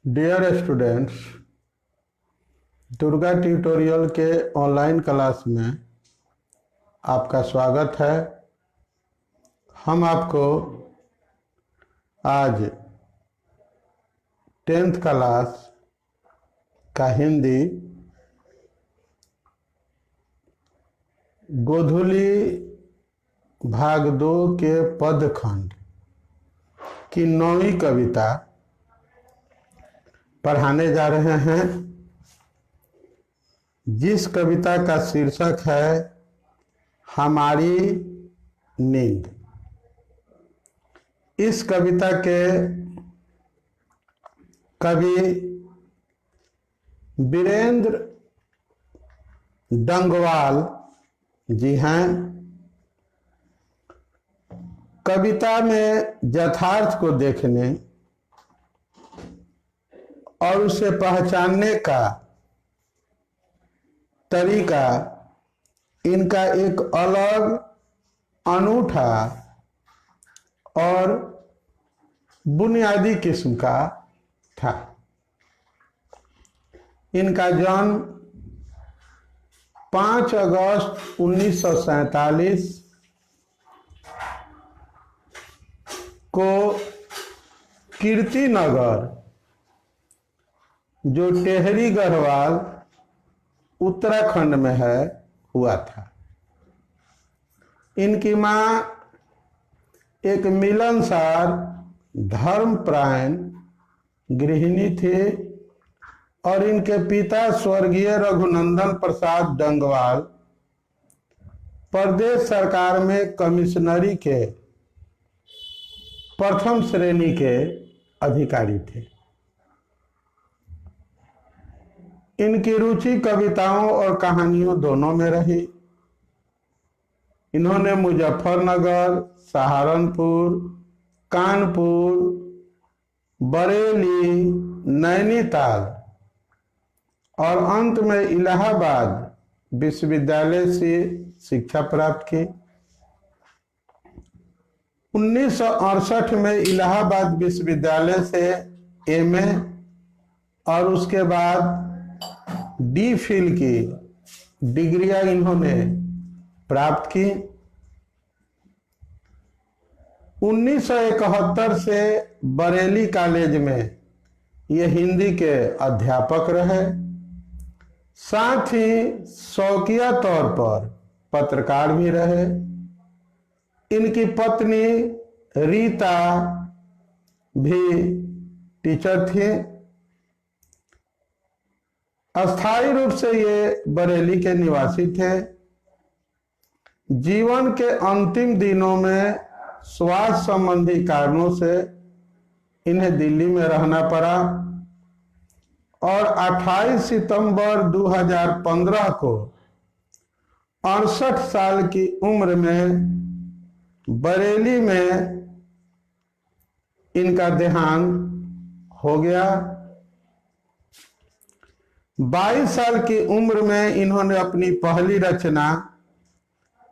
Dear students, Durga tutorial के online class में आपका स्वागत है। हम आपको आज 10th क्लास का हिंदी गोधुली भाग 2 के पदखंड की 9वीं कविता पढ़ाने जा रहे हैं, जिस कविता का शीर्षक है हमारी नींद। इस कविता के कवि वीरेंद्र डंगवाल जी हैं। कविता में यथार्थ को देखने और उसे पहचानने का तरीका इनका एक अलग, अनूठा और बुनियादी किस्म का था। इनका जन्म 5 अगस्त 1947 को कीर्तिनगर, जो टेहरी गढ़वाल उत्तराखंड में है, हुआ था। इनकी मां एक मिलनसार, धर्मपरायण गृहिणी थी और इनके पिता स्वर्गीय रघुनंदन प्रसाद डंगवाल प्रदेश सरकार में कमिश्नरी के प्रथम श्रेणी के अधिकारी थे। इनकी रुचि कविताओं और कहानियों दोनों में रही। इन्होंने मुजफ्फरनगर, सहारनपुर, कानपुर, बरेली, नैनीताल और अंत में इलाहाबाद विश्वविद्यालय से शिक्षा प्राप्त की। 1968 में इलाहाबाद विश्वविद्यालय से एमए और उसके बाद डी.फिल की डिग्रियां इन्होंने प्राप्त की। 1971 से बरेली कॉलेज में ये हिंदी के अध्यापक रहे। साथ ही शौकिया तौर पर पत्रकार भी रहे। इनकी पत्नी रीता भी टीचर थी। अस्थायी रूप से ये बरेली के निवासी थे। जीवन के अंतिम दिनों में स्वास्थ्य संबंधी कारणों से इन्हें दिल्ली में रहना पड़ा और 28 सितंबर 2015 को 68 साल की उम्र में बरेली में इनका देहांत हो गया। 22 साल की उम्र में इन्होंने अपनी पहली रचना,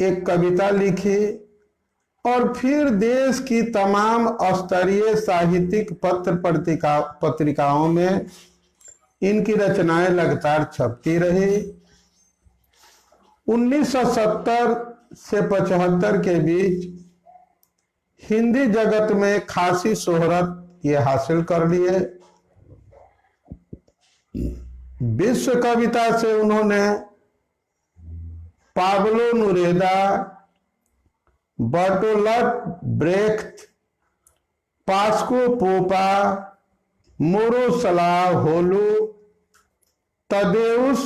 एक कविता लिखी और फिर देश की तमाम स्तरीय साहित्यिक पत्रिकाओं में इनकी रचनाएं लगातार छपती रही। 1970 से 75 के बीच हिंदी जगत में खासी शोहरत ये हासिल कर लिए। विश्व कविता से उन्होंने Pablo Neruda, Bertolt Brecht, Vasko Popa, Miroslav, तदेउस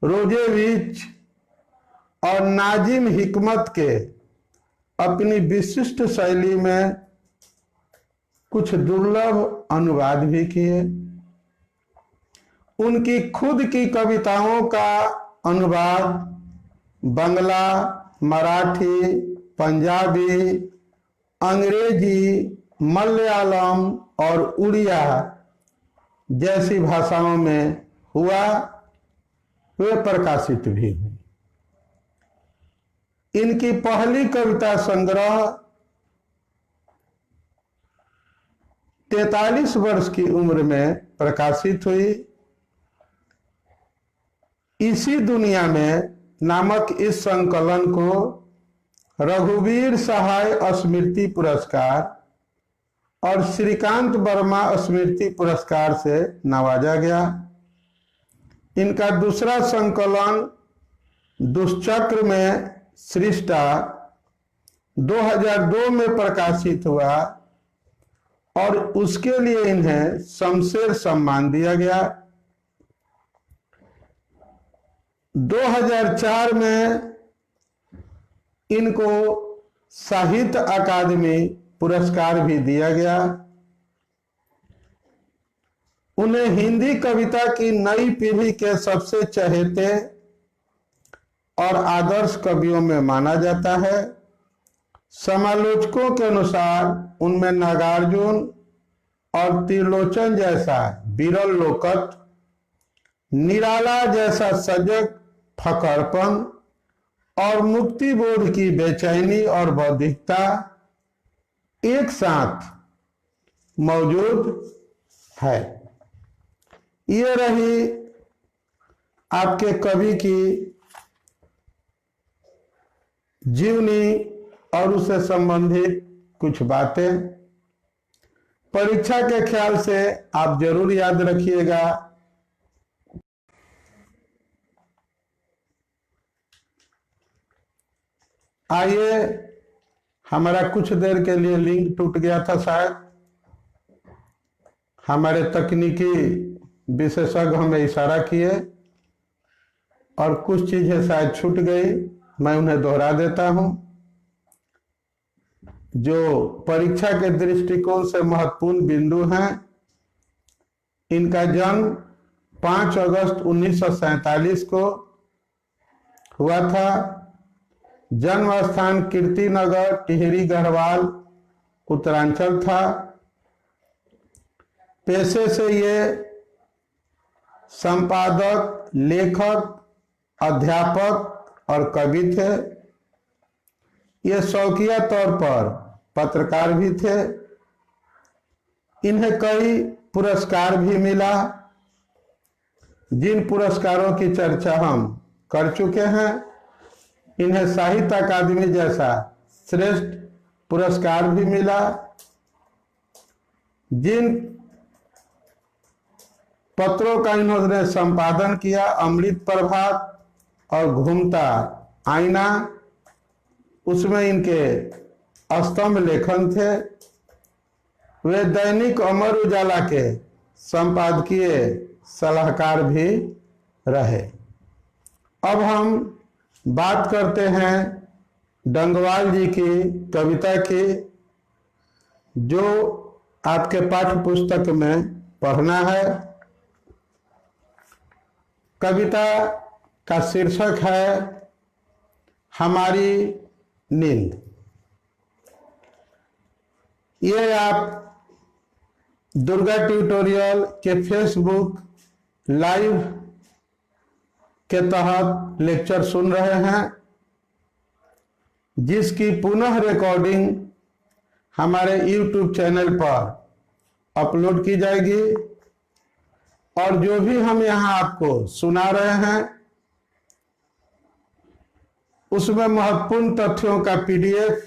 रोजेविच और नाजिम हिकमत के अपनी विशिष्ट शैली में कुछ दुर्लभ अनुवाद भी किए। उनकी खुद की कविताओं का अनुवाद बंगला, मराठी, पंजाबी, अंग्रेजी, मलयालम और उड़िया जैसी भाषाओं में हुआ। वे प्रकाशित भी हुई। इनकी पहली कविता संग्रह 43 वर्ष की उम्र में प्रकाशित हुई। इसी दुनिया में नामक इस संकलन को रघुवीर सहाय स्मृति पुरस्कार और श्रीकांत वर्मा स्मृति पुरस्कार से नवाजा गया। इनका दूसरा संकलन दुष्चक्र में सृष्टा 2002 में प्रकाशित हुआ और उसके लिए इन्हें शमशेर सम्मान दिया गया। 2004 में इनको साहित्य अकादमी पुरस्कार भी दिया गया। उन्हें हिंदी कविता की नई पीढ़ी के सबसे चहेते और आदर्श कवियों में माना जाता है। समालोचकों के अनुसार उनमें नागार्जुन और त्रिलोचन जैसा विरल लोकत, निराला जैसा सजग फकरपन और मुक्ति बोध की बेचैनी और बौद्धिकता एक साथ मौजूद है। ये रही आपके कवि की जीवनी और उससे संबंधित कुछ बातें। परीक्षा के ख्याल से आप जरूर याद रखिएगा। आइए, हमारा कुछ देर के लिए लिंक टूट गया था शायद। हमारे तकनीकी विशेषज्ञ हमें इशारा किए और कुछ चीजें शायद छूट गई, मैं उन्हें दोहरा देता हूं। जो परीक्षा के दृष्टिकोण से महत्वपूर्ण बिंदु हैं, इनका जन्म 5 अगस्त 1947 को हुआ था। जन्म स्थान कीर्तिनगर, टिहरी गढ़वाल, उत्तरांचल था। पेशे से ये संपादक, लेखक, अध्यापक और कवि थे। ये शौकिया तौर पर पत्रकार भी थे। इन्हें कई पुरस्कार भी मिला, जिन पुरस्कारों की चर्चा हम कर चुके हैं। इन्हें साहित्य अकादमी जैसा श्रेष्ठ पुरस्कार भी मिला। जिन पत्रों का इन्होंने संपादन किया, अमृत प्रभात और घूमता आईना, उसमें इनके स्तंभ लेखन थे। वे दैनिक अमर उजाला के संपादकीय सलाहकार भी रहे। अब हम बात करते हैं डंगवाल जी की कविता की, जो आपके पाठ्य पुस्तक में पढ़ना है। कविता का शीर्षक है हमारी नींद। ये आप दुर्गा ट्यूटोरियल के फेसबुक लाइव के तहत लेक्चर सुन रहे हैं, जिसकी पुनः रिकॉर्डिंग हमारे YouTube चैनल पर अपलोड की जाएगी। और जो भी हम यहाँ आपको सुना रहे हैं, उसमें महत्वपूर्ण तथ्यों का PDF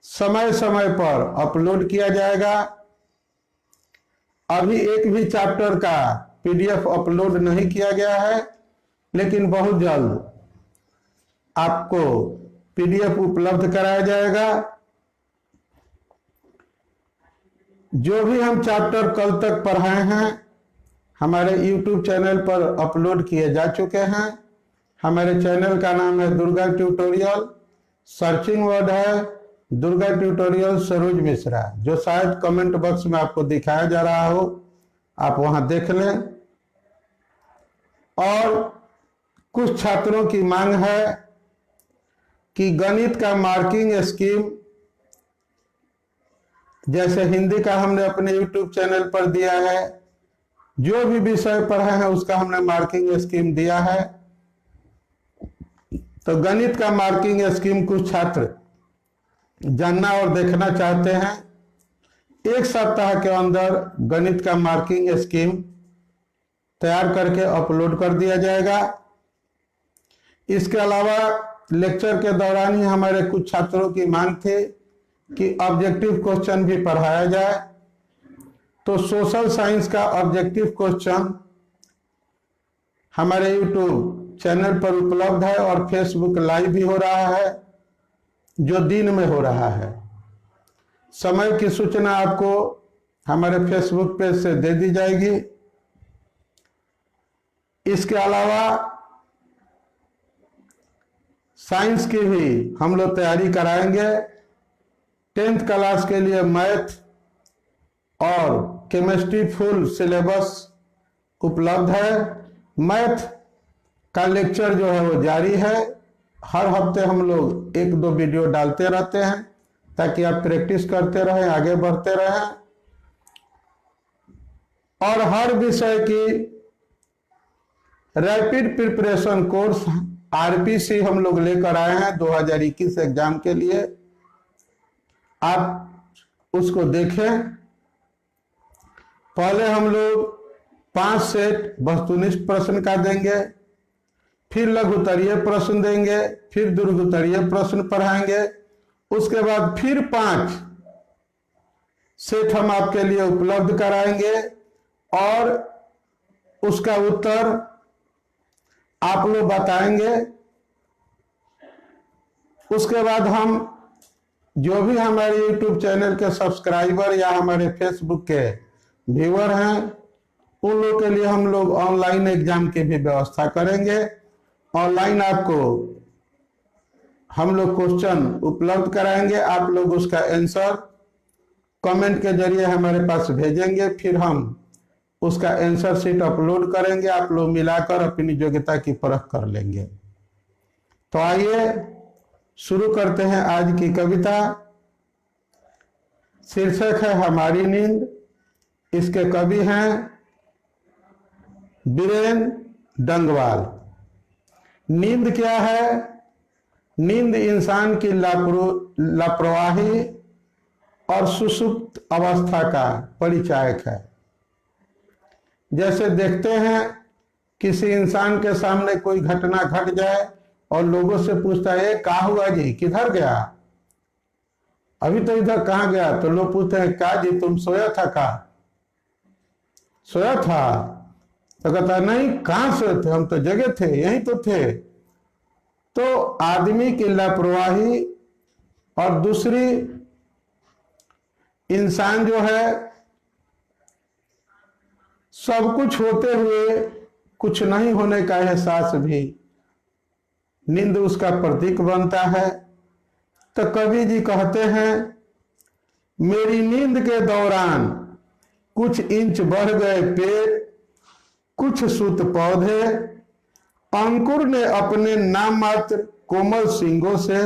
समय समय पर अपलोड किया जाएगा। अभी एक भी चैप्टर का PDF अपलोड नहीं किया गया है, लेकिन बहुत जल्द आपको PDF उपलब्ध कराया जाएगा। जो भी हम चैप्टर कल तक पढ़ाए हैं, हमारे YouTube चैनल पर अपलोड किए जा चुके हैं। हमारे चैनल का नाम है दुर्गा ट्यूटोरियल। सर्चिंग वर्ड है दुर्गा ट्यूटोरियल सरोज मिश्रा, जो शायद कमेंट बॉक्स में आपको दिखाया जा रहा हो, आप वहां देख लें। और कुछ छात्रों की मांग है कि गणित का मार्किंग स्कीम, जैसे हिंदी का हमने अपने YouTube चैनल पर दिया है, जो भी विषय पढ़े हैं उसका हमने मार्किंग स्कीम दिया है। तो गणित का मार्किंग स्कीम कुछ छात्र जानना और देखना चाहते हैं। एक सप्ताह के अंदर गणित का मार्किंग स्कीम तैयार करके अपलोड कर दिया जाएगा। इसके अलावा लेक्चर के दौरान ही हमारे कुछ छात्रों की मांग थी कि ऑब्जेक्टिव क्वेश्चन भी पढ़ाया जाए, तो सोशल साइंस का ऑब्जेक्टिव क्वेश्चन हमारे यूट्यूब चैनल पर उपलब्ध है और फेसबुक लाइव भी हो रहा है, जो दिन में हो रहा है। समय की सूचना आपको हमारे फेसबुक पेज से दे दी जाएगी। इसके अलावा साइंस की भी हम लोग तैयारी कराएंगे। 10th क्लास के लिए मैथ और केमिस्ट्री फुल सिलेबस उपलब्ध है। मैथ का लेक्चर जो है वो जारी है। हर हफ्ते हम लोग 1-2 वीडियो डालते रहते हैं ताकि आप प्रैक्टिस करते रहें, आगे बढ़ते रहें। और हर विषय की रैपिड प्रिपरेशन कोर्स आरपीसी हम लोग लेकर आए हैं 2021 एग्जाम के लिए। आप उसको देखें। पहले हम लोग 5 सेट वस्तुनिष्ठ प्रश्न का देंगे, फिर लघुत्तरीय प्रश्न देंगे, फिर दीर्घोत्तरीय प्रश्न पढ़ाएंगे। उसके बाद फिर 5 सेट हम आपके लिए उपलब्ध कराएंगे और उसका उत्तर आप लोग बताएंगे। उसके बाद हम जो भी हमारे YouTube चैनल के सब्सक्राइबर या हमारे फेसबुक के व्यूअर हैं, उन लोग के लिए हम लोग ऑनलाइन एग्जाम की भी व्यवस्था करेंगे। ऑनलाइन आपको हम लोग क्वेश्चन उपलब्ध कराएंगे, आप लोग उसका आंसर कमेंट के जरिए हमारे पास भेजेंगे, फिर हम उसका आंसर शीट अपलोड करेंगे। आप लोग मिलाकर अपनी योग्यता की परख कर लेंगे। तो आइए शुरू करते हैं आज की कविता। शीर्षक है हमारी नींद। इसके कवि हैं बीरेन डंगवाल। नींद क्या है? नींद इंसान की लापरवाही और सुषुप्त अवस्था का परिचायक है। जैसे देखते हैं किसी इंसान के सामने कोई घटना घट जाए और लोगों से पूछता है क्या हुआ जी, किधर गया? अभी तो इधर कहाँ गया? तो लोग पूछते हैं क्या जी तुम सोया था? का सोया था? तो कहता है नहीं, कहाँ सोए थे, हम तो जगे थे, यहीं तो थे। तो आदमी की लापरवाही और दूसरी इंसान जो है सब कुछ होते हुए कुछ नहीं होने का एहसास भी नींद उसका प्रतीक बनता है। तो कवि जी कहते हैं मेरी नींद के दौरान कुछ इंच बढ़ गए पेड़, कुछ सूत पौधे, अंकुर ने अपने नाम मात्र कोमल सींगों से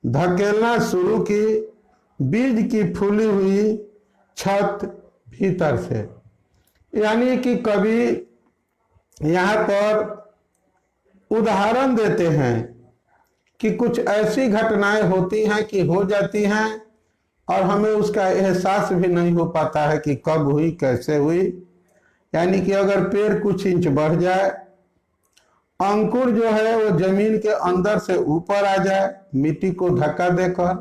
धकेलना शुरू की बीज की फूली हुई छत भीतर से। यानी कि कवि यहाँ पर उदाहरण देते हैं कि कुछ ऐसी घटनाएं होती हैं कि हो जाती हैं और हमें उसका एहसास भी नहीं हो पाता है कि कब हुई, कैसे हुई। यानी कि अगर पेड़ कुछ इंच बढ़ जाए, अंकुर जो है वो जमीन के अंदर से ऊपर आ जाए मिट्टी को धक्का देकर,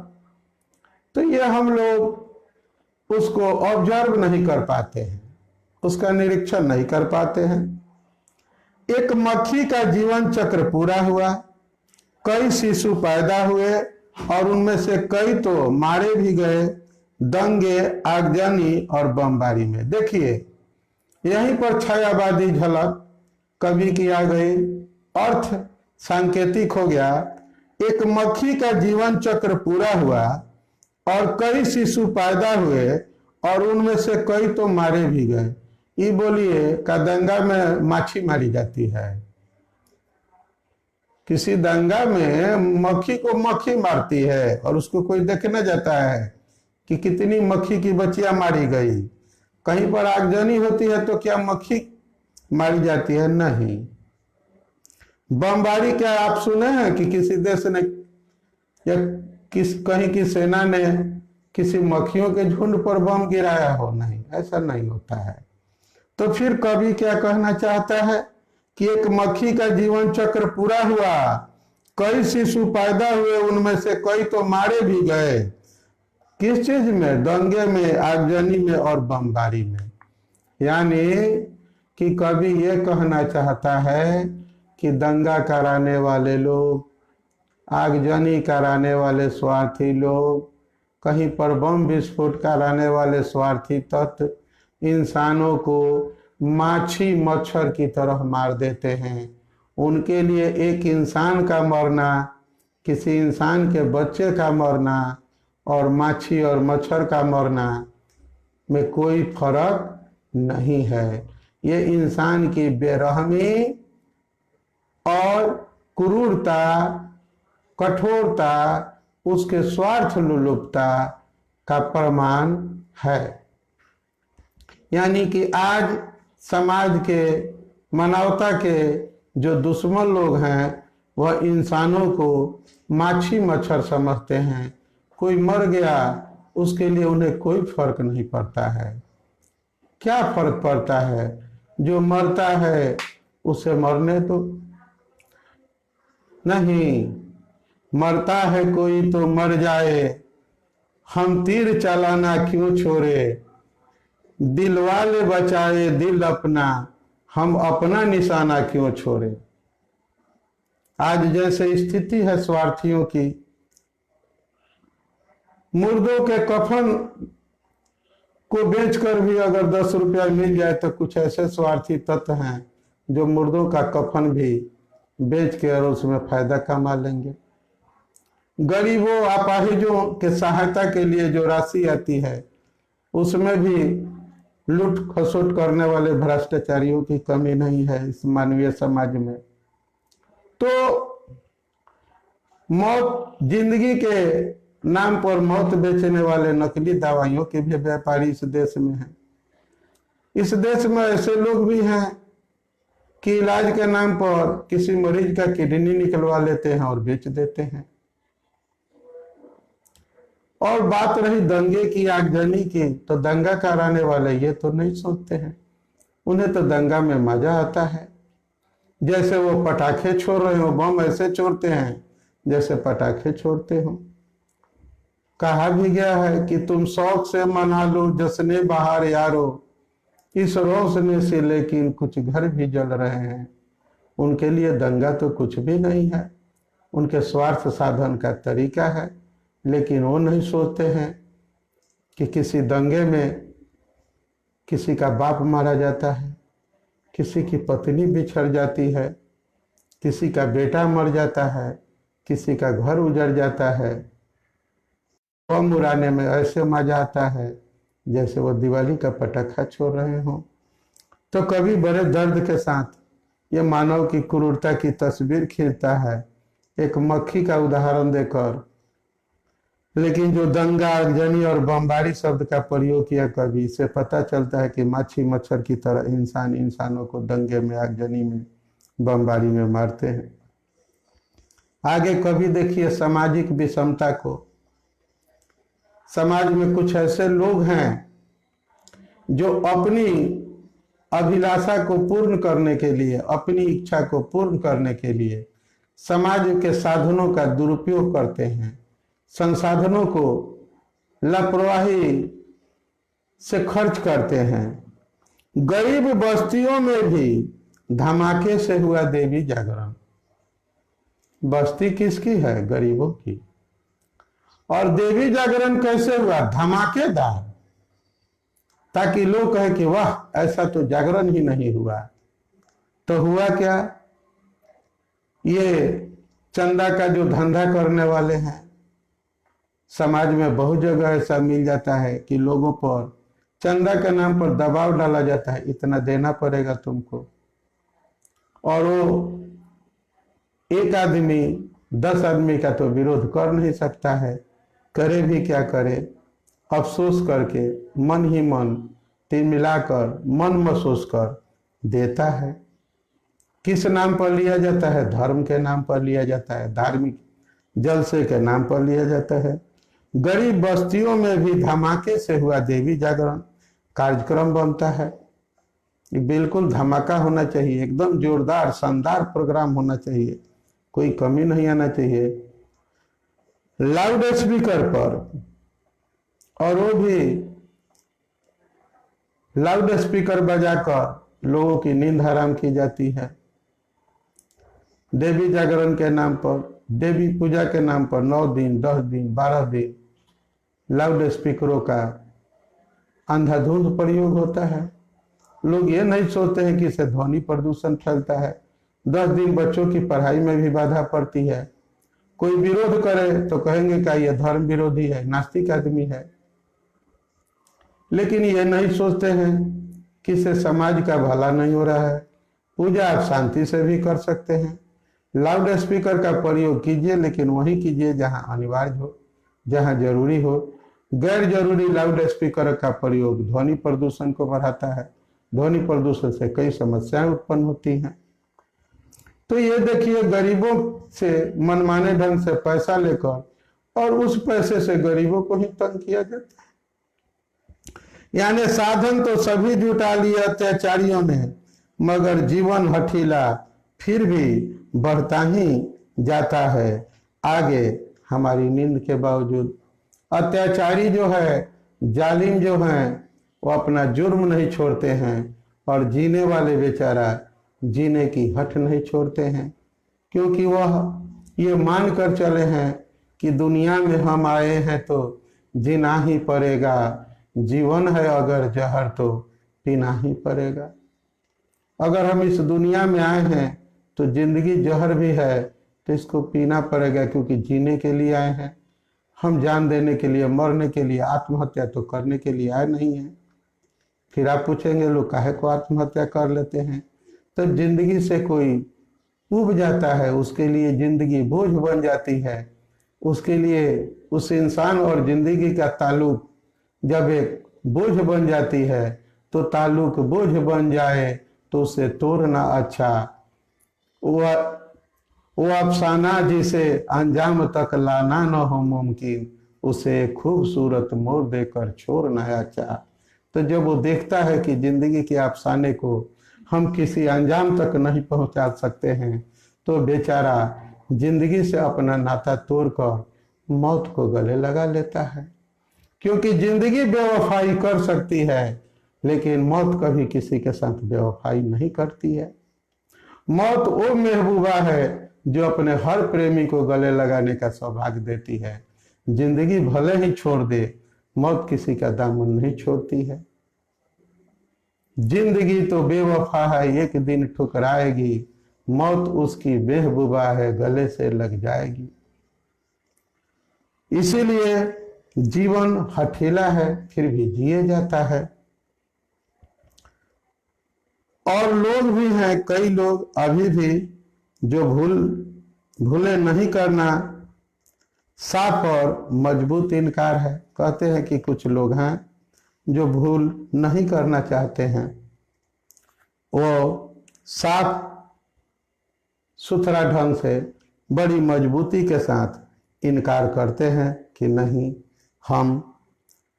तो ये हम लोग उसको ऑब्जर्व नहीं कर पाते हैं, उसका निरीक्षण नहीं कर पाते हैं। एक मक्खी का जीवन चक्र पूरा हुआ, कई शिशु पैदा हुए और उनमें से कई तो मारे भी गए दंगे, आगजनी और बमबारी में। देखिए यहीं पर छायावादी झलक कवि की आ गई, अर्थ सांकेतिक हो गया। एक मक्खी का जीवन चक्र पूरा हुआ और कई शिशु पैदा हुए और उनमें से कई तो मारे भी गए। ये बोलिए का दंगा में माछी मारी जाती है? किसी दंगा में मक्खी को मक्खी मारती है और उसको कोई देखने जाता है कि कितनी मक्खी की बच्चियां मारी गई। कहीं पर आगजनी होती है तो क्या मक्खी मारी जाती है? नहीं। बमबारी क्या आप सुने हैं कि किसी देश ने या कहीं की सेना ने किसी मक्खियों के झुंड पर बम गिराया हो, नहीं, ऐसा नहीं होता है। तो फिर कवि क्या कहना चाहता है कि एक मक्खी का जीवन चक्र पूरा हुआ, कई शिशु पैदा हुए, उनमें से कई तो मारे भी गए। किस चीज में? दंगे में, आगजनी में और बमबारी में। यानी कि कवि ये कहना चाहता है कि दंगा कराने वाले लोग, आगजनी कराने वाले स्वार्थी लोग, कहीं पर बम विस्फोट कराने वाले स्वार्थी तत्व इंसानों को माछी मच्छर की तरह मार देते हैं। उनके लिए एक इंसान का मरना, किसी इंसान के बच्चे का मरना और माछी और मच्छर का मरना में कोई फर्क नहीं है। ये इंसान की बेरहमी और क्रूरता, कठोरता, उसके स्वार्थ लुलुपता का प्रमाण है। यानी कि आज समाज के, मानवता के जो दुश्मन लोग हैं वह इंसानों को माछी मच्छर समझते हैं। कोई मर गया उसके लिए उन्हें कोई फर्क नहीं पड़ता है। क्या फर्क पड़ता है? जो मरता है उसे मरने दो। नहीं, मरता है कोई तो मर जाए, हम तीर चलाना क्यों छोड़े, दिल वाले बचाए दिल अपना, हम अपना निशाना क्यों छोड़े। आज जैसे स्थिति है स्वार्थियों की, मुर्दों के कफन को बेचकर भी अगर 10 रुपया मिल जाए तो कुछ ऐसे स्वार्थी तत्व हैं जो मुर्दों का कफन भी बेच के और उसमें फायदा कमा लेंगे। गरीबों अपाहिजों के सहायता के लिए जो राशि आती है उसमें भी लूट खसोट करने वाले भ्रष्टाचारियों की कमी नहीं है इस मानवीय समाज में। तो मौत, जिंदगी के नाम पर मौत बेचने वाले नकली दवाइयों के भी व्यापारी इस देश में हैं। इस देश में ऐसे लोग भी हैं कि इलाज के नाम पर किसी मरीज का किडनी निकलवा लेते हैं और बेच देते हैं। और बात रही दंगे की, आगजनी की, तो दंगा कराने वाले ये तो नहीं सोचते हैं, उन्हें तो दंगा में मजा आता है। जैसे वो पटाखे छोड़ रहे हो, बम ऐसे छोड़ते हैं जैसे पटाखे छोड़ते हो। कहा भी गया है कि तुम शौक से मना लो जश्ने बहार यारो, इस रोशनी से लेकिन कुछ घर भी जल रहे हैं। उनके लिए दंगा तो कुछ भी नहीं है, उनके स्वार्थ साधन का तरीका है। लेकिन वो नहीं सोचते हैं कि किसी दंगे में किसी का बाप मारा जाता है, किसी की पत्नी बिछड़ जाती है, किसी का बेटा मर जाता है, किसी का घर उजड़ जाता है। बम उड़ाने में ऐसे मजा आता है जैसे वो दिवाली का पटाखा छोड़ रहे हों। तो कभी बड़े दर्द के साथ ये मानव की क्रूरता की तस्वीर खींचता है एक मक्खी का उदाहरण देकर। लेकिन जो दंगा, आगजनी और बमबारी शब्द का प्रयोग किया कवि, से पता चलता है कि माछी मच्छर की तरह इंसान इंसानों को दंगे में, आगजनी में, बमबारी में मारते हैं। आगे कवि देखिए सामाजिक विषमता को। समाज में कुछ ऐसे लोग हैं जो अपनी अभिलाषा को पूर्ण करने के लिए, अपनी इच्छा को पूर्ण करने के लिए समाज के साधनों का दुरुपयोग करते हैं, संसाधनों को लापरवाही से खर्च करते हैं। गरीब बस्तियों में भी धमाके से हुआ देवी जागरण। बस्ती किसकी है? गरीबों की। और देवी जागरण कैसे हुआ? धमाकेदार, ताकि लोग कहे कि वाह, ऐसा तो जागरण ही नहीं हुआ। तो हुआ क्या? ये चंदा का जो धंधा करने वाले हैं, समाज में बहुत जगह ऐसा मिल जाता है कि लोगों पर चंदा के नाम पर दबाव डाला जाता है, इतना देना पड़ेगा तुमको। और वो एक आदमी 10 आदमी का तो विरोध कर नहीं सकता है, करे भी क्या करे, अफसोस करके मन ही मन तिलमिलाकर, मन महसूस कर देता है। किस नाम पर लिया जाता है? धर्म के नाम पर लिया जाता है, धार्मिक जलसे के नाम पर लिया जाता है। गरीब बस्तियों में भी धमाके से हुआ देवी जागरण कार्यक्रम बनता है। बिल्कुल धमाका होना चाहिए, एकदम जोरदार शानदार प्रोग्राम होना चाहिए, कोई कमी नहीं आना चाहिए। लाउड स्पीकर पर, और वो भी लाउड स्पीकर बजाकर लोगों की नींद हराम की जाती है। देवी जागरण के नाम पर, देवी पूजा के नाम पर 9 दिन 10 दिन 12 दिन लाउड स्पीकरों का अंधाधुंध प्रयोग होता है। लोग ये नहीं सोचते हैं कि इससे ध्वनि प्रदूषण फैलता है। 10 दिन बच्चों की पढ़ाई में भी बाधा पड़ती है। कोई विरोध करे तो कहेंगे कि यह धर्म विरोधी है, नास्तिक आदमी है। लेकिन ये नहीं सोचते हैं कि इससे समाज का भला नहीं हो रहा है। पूजा आप शांति से भी कर सकते हैं। लाउड स्पीकर का प्रयोग कीजिए, लेकिन वही कीजिए जहां अनिवार्य हो, जहां जरूरी हो। गैर जरूरी लाउड स्पीकर का प्रयोग ध्वनि प्रदूषण को बढ़ाता है। ध्वनि प्रदूषण से कई समस्याएं उत्पन्न होती हैं। तो ये देखिए, गरीबों से मनमाने ढंग से पैसा लेकर और उस पैसे से गरीबों को ही तंग किया जाता है। यानी साधन तो सभी जुटा लिए अत्याचारियों ने, मगर जीवन हठीला फिर भी बढ़ता ही जाता है आगे हमारी नींद के बावजूद। अत्याचारी जो है, जालिम जो हैं, वो अपना जुर्म नहीं छोड़ते हैं, और जीने वाले बेचारा जीने की हठ नहीं छोड़ते हैं, क्योंकि वह ये मान कर चले हैं कि दुनिया में हम आए हैं तो जीना ही पड़ेगा, जीवन है अगर जहर तो पीना ही पड़ेगा। अगर हम इस दुनिया में आए हैं तो जिंदगी जहर भी है तो इसको पीना पड़ेगा, क्योंकि जीने के लिए आए हैं। हम जान देने के लिए, मरने के लिए, आत्महत्या तो करने के लिए आए नहीं हैं। फिर आप पूछेंगे लोग काहे को आत्महत्या कर लेते हैं? तो जिंदगी से कोई उब जाता है, उसके लिए जिंदगी बोझ बन जाती है। उसके लिए उस इंसान और जिंदगी का ताल्लुक जब एक बोझ बन जाती है, तो ताल्लुक बोझ बन जाए तो उसे तोड़ना अच्छा। वो अफसाना जिसे अंजाम तक लाना न हो मुमकिन, उसे खूबसूरत मोड़ देकर छोड़ना अच्छा। तो जब वो देखता है कि जिंदगी के अफसाने को हम किसी अंजाम तक नहीं पहुंचा सकते हैं, तो बेचारा जिंदगी से अपना नाता तोड़कर मौत को गले लगा लेता है। क्योंकि जिंदगी बेवफाई कर सकती है, लेकिन मौत कभी किसी के साथ बेवफाई नहीं करती है। मौत वो महबूबा है जो अपने हर प्रेमी को गले लगाने का सौभाग्य देती है। जिंदगी भले ही छोड़ दे, मौत किसी का दामन नहीं छोड़ती है। जिंदगी तो बेवफा है, एक दिन ठुकराएगी, मौत उसकी महबूबा है, गले से लग जाएगी। इसीलिए जीवन हठीला है, फिर भी जिए जाता है। और लोग भी हैं, कई लोग अभी भी जो भूले नहीं करना, साफ और मजबूत इनकार है। कहते हैं कि कुछ लोग हैं जो भूल नहीं करना चाहते हैं, वो साफ सुथरा ढंग से बड़ी मजबूती के साथ इनकार करते हैं कि नहीं, हम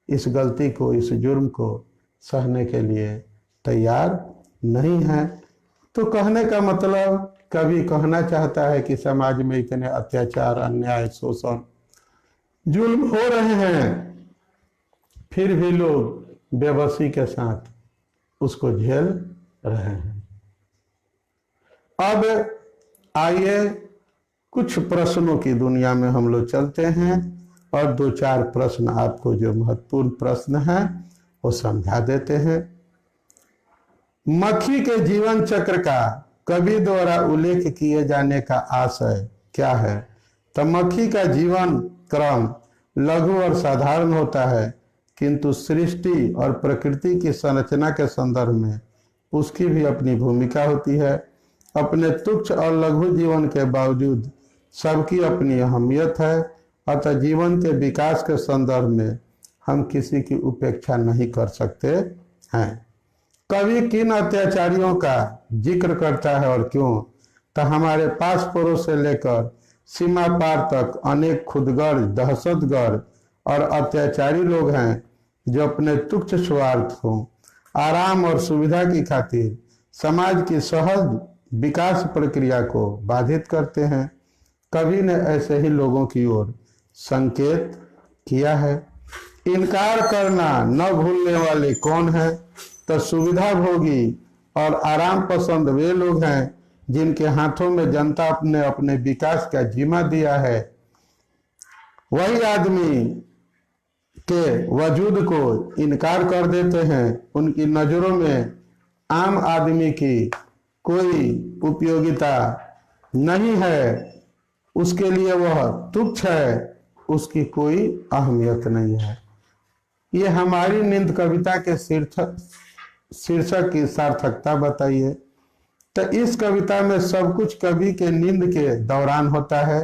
इस गलती को, इस जुर्म को सहने के लिए तैयार नहीं हैं। तो कहने का मतलब, कभी कहना चाहता है कि समाज में इतने अत्याचार, अन्याय, शोषण, जुल्म हो रहे हैं, फिर भी लोग बेबसी के साथ उसको झेल रहे हैं। अब आइए कुछ प्रश्नों की दुनिया में हम लोग चलते हैं, और 2-4 प्रश्न आपको जो महत्वपूर्ण प्रश्न हैं वो समझा देते हैं। मक्खी के जीवन चक्र का कवि द्वारा उल्लेख किए जाने का आशय क्या है? तो मक्खी का जीवन क्रम लघु और साधारण होता है, किंतु सृष्टि और प्रकृति की संरचना के संदर्भ में उसकी भी अपनी भूमिका होती है। अपने तुच्छ और लघु जीवन के बावजूद सबकी अपनी अहमियत है। अतः जीवन के विकास के संदर्भ में हम किसी की उपेक्षा नहीं कर सकते हैं। कवि किन अत्याचारियों का जिक्र करता है और क्यों? तो हमारे पास पड़ोस से लेकर सीमा पार तक अनेक खुदगर्ज, दहशतगर्द और अत्याचारी लोग हैं जो अपने तुच्छ स्वार्थ को आराम और सुविधा की खातिर समाज की सहज विकास प्रक्रिया को बाधित करते हैं। कवि ने ऐसे ही लोगों की ओर संकेत किया है। इनकार करना न भूलने वाले कौन है, तो सुविधा भोगी और आराम पसंद वे लोग हैं जिनके हाथों में जनता अपने अपने विकास का जिम्मा दिया है। वही आदमी के वजूद को इनकार कर देते हैं। उनकी नजरों में आम आदमी की कोई उपयोगिता नहीं है, उसके लिए वह तुच्छ है, उसकी कोई अहमियत नहीं है। ये हमारी नींद कविता के शीर्षक की सार्थकता बताइए। तो इस कविता में सब कुछ कवि के नींद के दौरान होता है।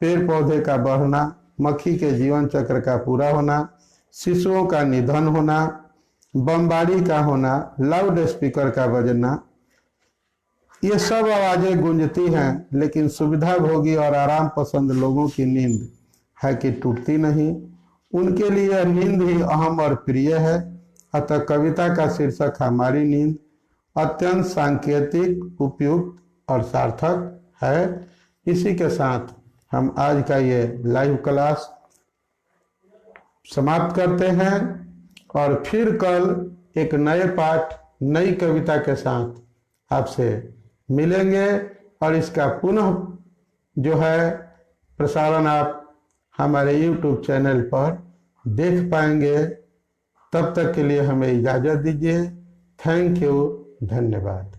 पेड़ पौधे का बढ़ना, मक्खी के जीवन चक्र का पूरा होना, शिशुओं का निधन होना, बमबारी का होना, लाउड स्पीकर का बजना, ये सब आवाजें गूंजती हैं, लेकिन सुविधा भोगी और आराम पसंद लोगों की नींद है कि टूटती नहीं। उनके लिए नींद ही अहम और प्रिय है। अतः कविता का शीर्षक हमारी नींद अत्यंत सांकेतिक, उपयुक्त और सार्थक है। इसी के साथ हम आज का ये लाइव क्लास समाप्त करते हैं और फिर कल एक नए पाठ, नई कविता के साथ आपसे मिलेंगे और इसका पुनः जो है प्रसारण आप हमारे YouTube चैनल पर देख पाएंगे। तब तक के लिए हमें इजाज़त दीजिए। थैंक यू, धन्यवाद।